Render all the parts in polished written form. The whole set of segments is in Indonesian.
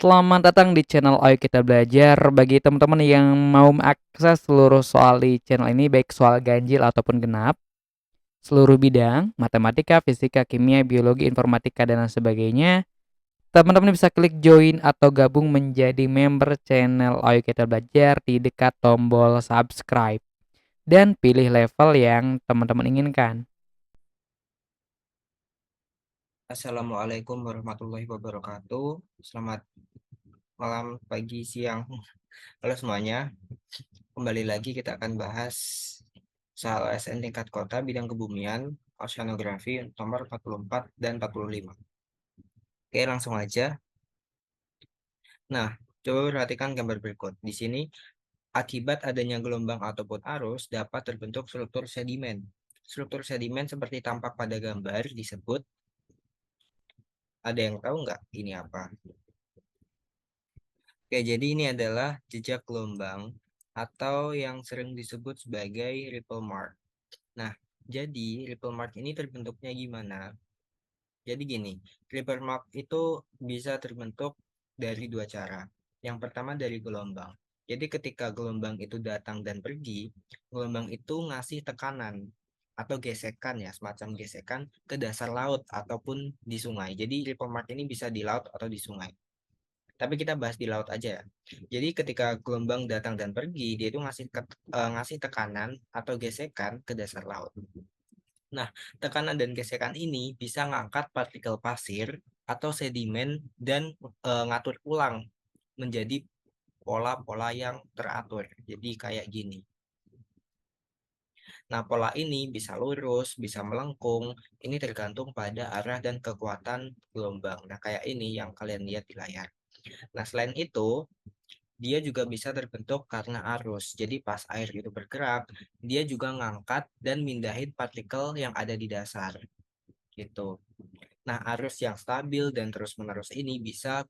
Selamat datang di channel Ayo Kita Belajar. Bagi teman-teman yang mau mengakses seluruh soal di channel ini, baik soal ganjil ataupun genap, seluruh bidang, matematika, fisika, kimia, biologi, informatika, dan lain sebagainya, teman-teman bisa klik join atau gabung menjadi member channel Ayo Kita Belajar di dekat tombol subscribe. Dan pilih level yang teman-teman inginkan. Assalamualaikum warahmatullahi wabarakatuh. Selamat malam, pagi, siang. Halo semuanya. Kembali lagi kita akan bahas soal ASN tingkat kota bidang kebumian, oceanografi nomor 44 dan 45. Oke, langsung aja. Nah, coba perhatikan gambar berikut. Di sini, akibat adanya gelombang ataupun arus dapat terbentuk struktur sedimen. Struktur sedimen seperti tampak pada gambar disebut, ada yang tahu nggak ini apa? Oke, jadi ini adalah jejak gelombang atau yang sering disebut sebagai ripple mark. Nah, jadi ripple mark ini terbentuknya gimana? Jadi gini, ripple mark itu bisa terbentuk dari dua cara. Yang pertama dari gelombang. Jadi ketika gelombang itu datang dan pergi, gelombang itu ngasih tekanan atau gesekan ya, semacam gesekan ke dasar laut ataupun di sungai. Jadi ripple mark ini bisa di laut atau di sungai. Tapi kita bahas di laut aja ya. Jadi ketika gelombang datang dan pergi, dia itu ngasih tekanan atau gesekan ke dasar laut. Nah, tekanan dan gesekan ini bisa ngangkat partikel pasir atau sedimen dan ngatur ulang menjadi pola-pola yang teratur. Jadi kayak gini. Nah, pola ini bisa lurus, bisa melengkung. Ini tergantung pada arah dan kekuatan gelombang. Nah, kayak ini yang kalian lihat di layar. Nah, selain itu, dia juga bisa terbentuk karena arus. Jadi pas air itu bergerak, dia juga ngangkat dan mindahin partikel yang ada di dasar gitu. Nah, arus yang stabil dan terus-menerus ini bisa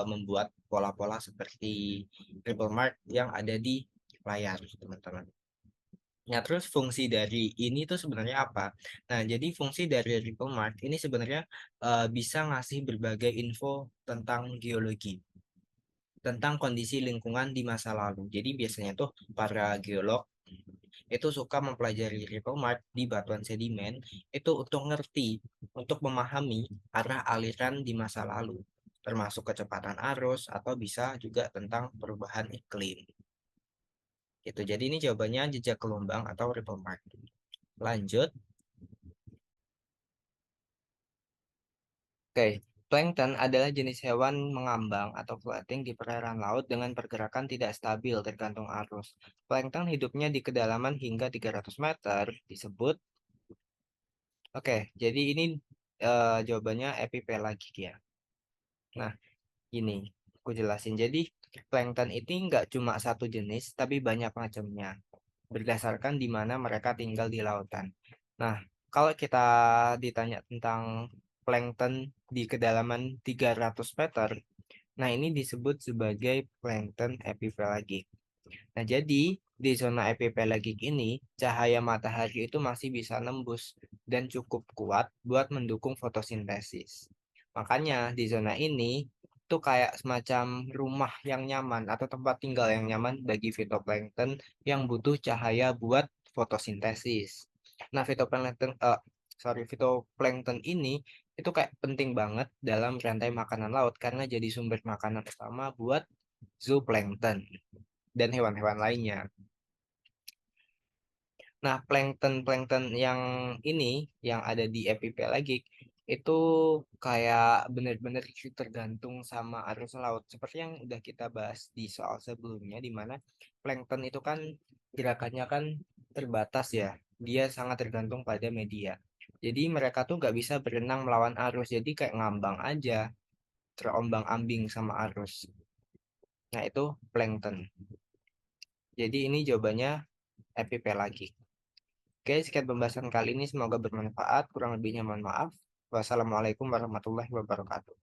membuat pola-pola seperti ripple mark yang ada di layar, teman-teman. Nah, terus fungsi dari ini tuh sebenarnya apa? Nah, jadi fungsi dari ripple mark ini sebenarnya bisa ngasih berbagai info tentang geologi, tentang kondisi lingkungan di masa lalu. Jadi biasanya tuh para geolog itu suka mempelajari ripple mark di batuan sedimen itu untuk ngerti, untuk memahami arah aliran di masa lalu, termasuk kecepatan arus atau bisa juga tentang perubahan iklim. Gitu. Jadi ini jawabannya jejak gelombang atau ripple mark. Lanjut. Oke, plankton adalah jenis hewan mengambang atau floating di perairan laut dengan pergerakan tidak stabil tergantung arus. Plankton hidupnya di kedalaman hingga 300 meter disebut. Oke, jadi ini jawabannya epipelagik ya. Nah, ini aku jelasin. Jadi plankton ini nggak cuma satu jenis, tapi banyak macamnya. Berdasarkan di mana mereka tinggal di lautan. Nah, kalau kita ditanya tentang plankton di kedalaman 300 meter, nah ini disebut sebagai plankton epipelagik. Nah, jadi di zona epipelagik ini, cahaya matahari itu masih bisa nembus dan cukup kuat buat mendukung fotosintesis. Makanya di zona ini tuh kayak semacam rumah yang nyaman atau tempat tinggal yang nyaman bagi fitoplankton yang butuh cahaya buat fotosintesis. Nah, fitoplankton ini itu kayak penting banget dalam rantai makanan laut karena jadi sumber makanan utama buat zooplankton dan hewan-hewan lainnya. Nah, plankton-plankton yang ini, yang ada di epipelagik, itu kayak benar-benar tergantung sama arus laut. Seperti yang udah kita bahas di soal sebelumnya, di mana plankton itu kan gerakannya kan terbatas ya. Dia sangat tergantung pada media. Jadi mereka tuh nggak bisa berenang melawan arus. Jadi kayak ngambang aja, terombang-ambing sama arus. Nah, itu plankton. Jadi ini jawabannya epipelagik. Oke, sekian pembahasan kali ini. Semoga bermanfaat. Kurang lebihnya mohon maaf. Wassalamualaikum warahmatullahi wabarakatuh.